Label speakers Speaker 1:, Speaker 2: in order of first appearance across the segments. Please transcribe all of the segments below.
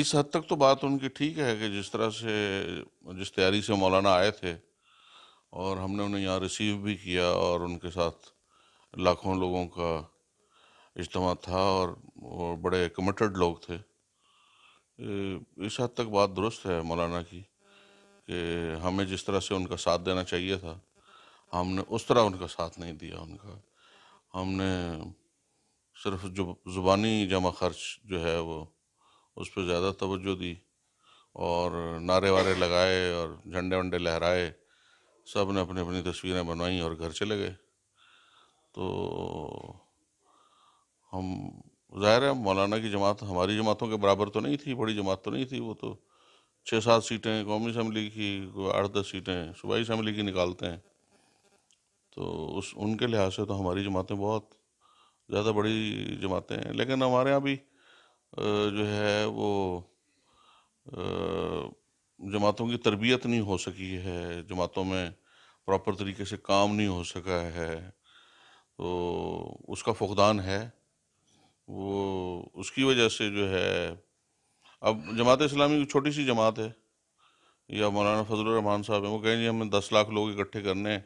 Speaker 1: اس حد تک تو بات ان کی ٹھیک ہے کہ جس طرح سے جس تیاری سے مولانا آئے تھے اور ہم نے انہیں یہاں ریسیو بھی کیا اور ان کے ساتھ لاکھوں لوگوں کا اجتماع تھا اور وہ بڑے کمیٹڈ لوگ تھے. اس حد تک بات درست ہے مولانا کی کہ ہمیں جس طرح سے ان کا ساتھ دینا چاہیے تھا ہم نے اس طرح ان کا ساتھ نہیں دیا ان کا. ہم نے صرف جو زبانی جمع خرچ جو ہے وہ اس پہ زیادہ توجہ دی اور نعرے وارے لگائے اور جھنڈے ونڈے لہرائے. سب نے اپنی اپنی تصویریں بنوائیں اور گھر چلے گئے. تو ہم ظاہر ہے مولانا کی جماعت ہماری جماعتوں کے برابر تو نہیں تھی، بڑی جماعت تو نہیں تھی. وہ تو 6-7 سیٹیں قومی اسمبلی کی، 8-10 سیٹیں صوبائی اسمبلی کی نکالتے ہیں. تو ان کے لحاظ سے تو ہماری جماعتیں بہت زیادہ بڑی جماعتیں ہیں. لیکن ہمارے یہاں بھی جو ہے وہ جماعتوں کی تربیت نہیں ہو سکی ہے، جماعتوں میں پراپر طریقے سے کام نہیں ہو سکا ہے. تو اس کا فقدان ہے. وہ اس کی وجہ سے جو ہے اب جماعت اسلامی کی چھوٹی سی جماعت ہے یا مولانا فضل الرحمان صاحب ہیں، وہ کہیں جی ہمیں 10 لاکھ لوگ اکٹھے کرنے ہیں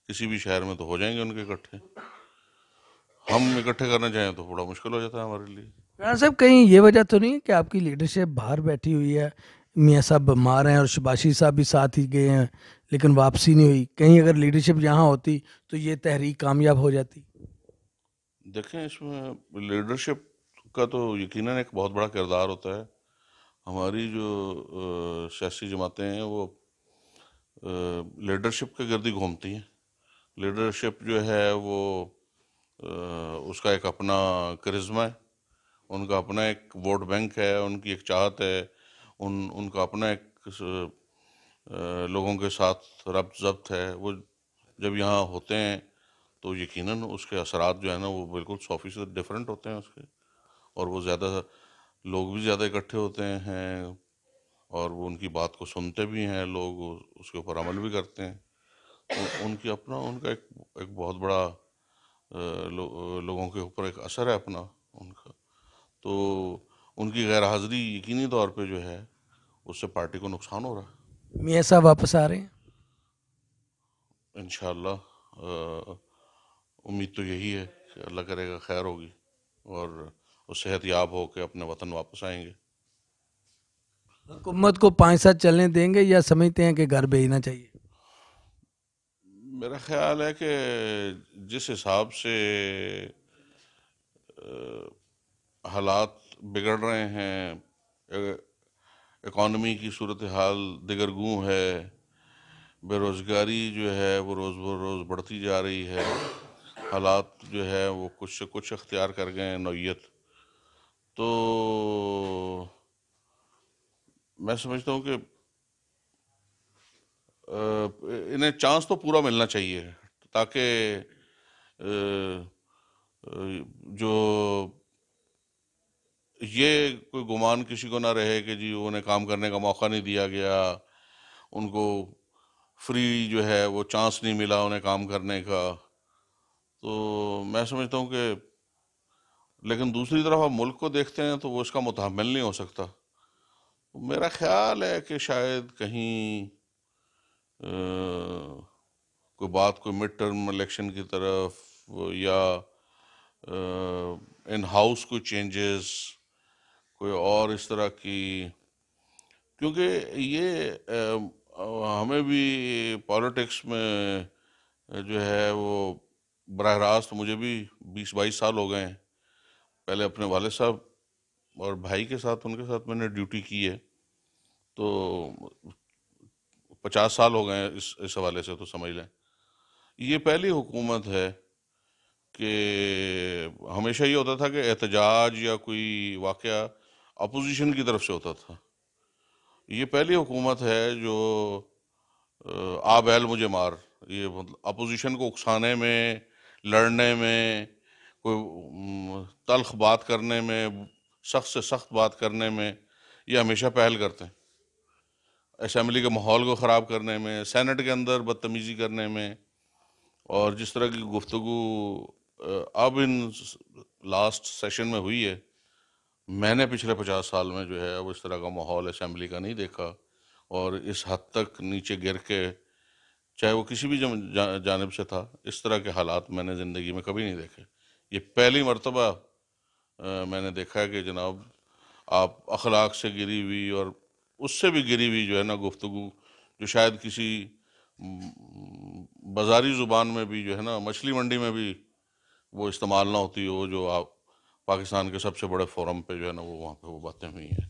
Speaker 1: کسی بھی شہر میں، تو ہو جائیں گے ان کے اکٹھے. ہم اکٹھے کرنا چاہیں تو بڑا مشکل ہو جاتا ہے ہمارے لیے.
Speaker 2: رانا صاحب کہیں یہ وجہ تو نہیں ہے کہ آپ کی لیڈرشپ باہر بیٹھی ہوئی ہے، میاں صاحب بیمار ہیں اور شباشی صاحب بھی ساتھ ہی گئے ہیں لیکن واپسی نہیں ہوئی؟ کہیں اگر لیڈرشپ یہاں ہوتی تو یہ تحریک کامیاب ہو جاتی؟
Speaker 1: دیکھیں اس میں لیڈرشپ کا تو یقیناً ایک بہت بڑا کردار ہوتا ہے. ہماری جو سیاسی جماعتیں ہیں وہ لیڈرشپ کے گرد ہی گھومتی ہیں. لیڈرشپ جو ہے وہ اس کا ایک اپنا کرزمہ ہے، ان کا اپنا ایک ووٹ بینک ہے، ان کی ایک چاہت ہے، ان کا اپنا ایک لوگوں کے ساتھ ربط ضبط ہے. وہ جب یہاں ہوتے ہیں تو یقیناً اس کے اثرات جو ہے نا وہ بالکل 100% ڈفرینٹ ہوتے ہیں اس کے. اور وہ زیادہ لوگ بھی زیادہ اکٹھے ہوتے ہیں اور وہ ان کی بات کو سنتے بھی ہیں، لوگ اس کے اوپر عمل بھی کرتے ہیں. ان کی اپنا ان کا ایک بہت بڑا لوگوں کے اوپر ایک اثر ہے اپنا ان کا. تو ان کی غیر حاضری یقینی طور پہ جو ہے اس سے پارٹی کو نقصان ہو رہا ہے.
Speaker 2: میاں صاحب واپس آ رہے ہیں؟
Speaker 1: انشاءاللہ امید تو یہی ہے کہ اللہ کرے گا خیر ہوگی اور وہ صحت یاب ہو کے اپنے وطن واپس آئیں گے.
Speaker 2: حکومت کو 5 سال چلنے دیں گے یا سمجھتے ہیں کہ گھر بھیجنا چاہیے؟
Speaker 1: میرا خیال ہے کہ جس حساب سے حالات بگڑ رہے ہیں، اکانومی کی صورتحال دگرگوں ہے، بے روزگاری جو ہے وہ روز بروز بڑھتی جا رہی ہے، حالات جو ہے وہ کچھ سے کچھ اختیار کر گئے ہیں نوعیت. تو میں سمجھتا ہوں کہ انہیں چانس تو پورا ملنا چاہیے تاکہ جو یہ کوئی گمان کسی کو نہ رہے کہ جی انہیں کام کرنے کا موقع نہیں دیا گیا، ان کو فری جو ہے وہ چانس نہیں ملا انہیں کام کرنے کا. تو میں سمجھتا ہوں کہ لیکن دوسری طرف آپ ملک کو دیکھتے ہیں تو وہ اس کا متحمل نہیں ہو سکتا. میرا خیال ہے کہ شاید کہیں کوئی بات کوئی مڈ ٹرم الیکشن کی طرف یا ان ہاؤس کوئی چینجز کوئی اور اس طرح کی، کیونکہ یہ ہمیں بھی پالیٹکس میں جو ہے وہ براہ راست مجھے بھی 20-22 سال ہو گئے ہیں. پہلے اپنے والد صاحب اور بھائی کے ساتھ ان کے ساتھ میں نے ڈیوٹی کی ہے، تو 50 سال ہو گئے ہیں اس حوالے سے. تو سمجھ لیں یہ پہلی حکومت ہے کہ ہمیشہ یہ ہوتا تھا کہ احتجاج یا کوئی واقعہ اپوزیشن کی طرف سے ہوتا تھا. یہ پہلی حکومت ہے جو آ بیل مجھے مار، یہ اپوزیشن کو اکسانے میں، لڑنے میں، کوئی تلخ بات کرنے میں، سخت سے سخت بات کرنے میں یہ ہمیشہ پہل کرتے ہیں. اسمبلی کے ماحول کو خراب کرنے میں، سینٹ کے اندر بدتمیزی کرنے میں، اور جس طرح کی گفتگو اب ان لاسٹ سیشن میں ہوئی ہے میں نے پچھلے 50 سال میں جو ہے وہ اس طرح کا ماحول اسمبلی کا نہیں دیکھا، اور اس حد تک نیچے گر کے، چاہے وہ کسی بھی جانب سے تھا، اس طرح کے حالات میں نے زندگی میں کبھی نہیں دیکھے۔ یہ پہلی مرتبہ میں نے دیکھا ہے کہ جناب آپ اخلاق سے گری ہوئی، اور اس سے بھی گری ہوئی جو ہے نا گفتگو، جو شاید کسی بازاری زبان میں بھی جو ہے نا مچھلی منڈی میں بھی وہ استعمال نہ ہوتی ہو، جو آپ پاکستان کے سب سے بڑے فورم پہ جو ہے نا وہ وہاں پہ وہ باتیں ہوئی ہیں۔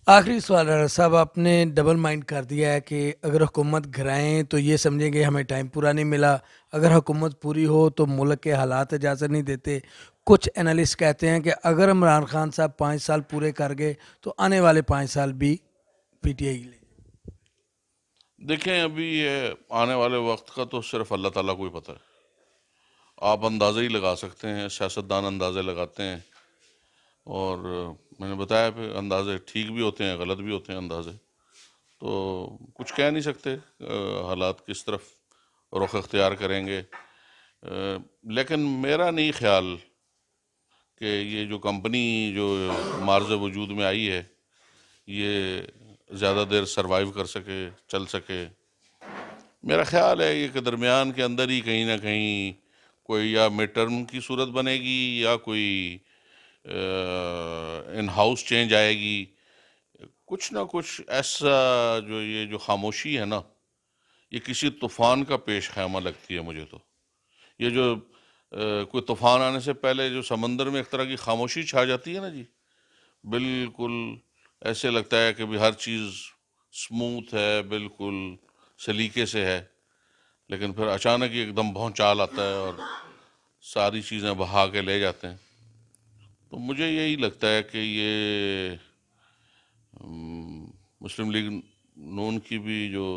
Speaker 2: آخری سوال ہے صاحب، آپ نے ڈبل مائنڈ کر دیا ہے کہ اگر حکومت گھرائیں تو یہ سمجھیں گے ہمیں ٹائم پورا نہیں ملا، اگر حکومت پوری ہو تو ملک کے حالات اجازت نہیں دیتے۔ کچھ انالسٹ کہتے ہیں کہ اگر عمران خان صاحب 5 سال پورے کر گئے تو آنے والے 5 سال بھی پی ٹی آئی لے۔
Speaker 1: دیکھیں ابھی یہ آنے والے وقت کا تو صرف اللہ تعالیٰ کو ہی پتہ ہے۔ آپ اندازے ہی لگا سکتے ہیں، سیاستدان اندازے لگاتے ہیں، اور میں نے بتایا پھر اندازے ٹھیک بھی ہوتے ہیں، غلط بھی ہوتے ہیں اندازے، تو کچھ کہہ نہیں سکتے حالات کس طرف رخ اختیار کریں گے۔ لیکن میرا نہیں خیال کہ یہ جو کمپنی جو معرض وجود میں آئی ہے یہ زیادہ دیر سروائیو کر سکے، چل سکے۔ میرا خیال ہے یہ کہ درمیان کے اندر ہی کہیں نہ کہیں کوئی یا مڈ ٹرم کی صورت بنے گی، یا کوئی ان ہاؤس چینج آئے گی، کچھ نہ کچھ ایسا۔ جو یہ جو خاموشی ہے نا، یہ کسی طوفان کا پیش خیمہ لگتی ہے مجھے تو۔ یہ جو کوئی طوفان آنے سے پہلے جو سمندر میں ایک طرح کی خاموشی چھا جاتی ہے نا جی، بالکل ایسے لگتا ہے کہ بھی ہر چیز سموتھ ہے، بالکل سلیقے سے ہے، لیکن پھر اچانک ہی ایک دم بھونچال آتا ہے اور ساری چیزیں بہا کے لے جاتے ہیں۔ تو مجھے یہی لگتا ہے کہ یہ مسلم لیگ نون کی بھی جو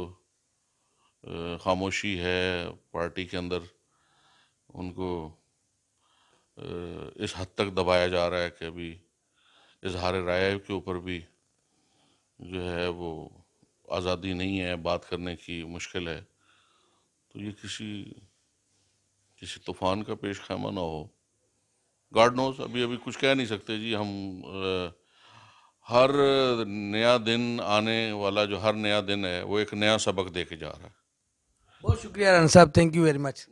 Speaker 1: خاموشی ہے پارٹی کے اندر، ان کو اس حد تک دبایا جا رہا ہے کہ ابھی اظہار رائے کے اوپر بھی جو ہے وہ آزادی نہیں ہے، بات کرنے کی مشکل ہے۔ تو یہ کسی طوفان کا پیش خیمہ نہ ہو، گاڈ نوز، ابھی کچھ کہہ نہیں سکتے جی ہم۔ ہر نیا دن آنے والا، جو ہر نیا دن ہے وہ ایک نیا سبق دے کے جا رہا ہے۔
Speaker 2: بہت شکریہ رانا صاحب، تھینک یو ویری مچ۔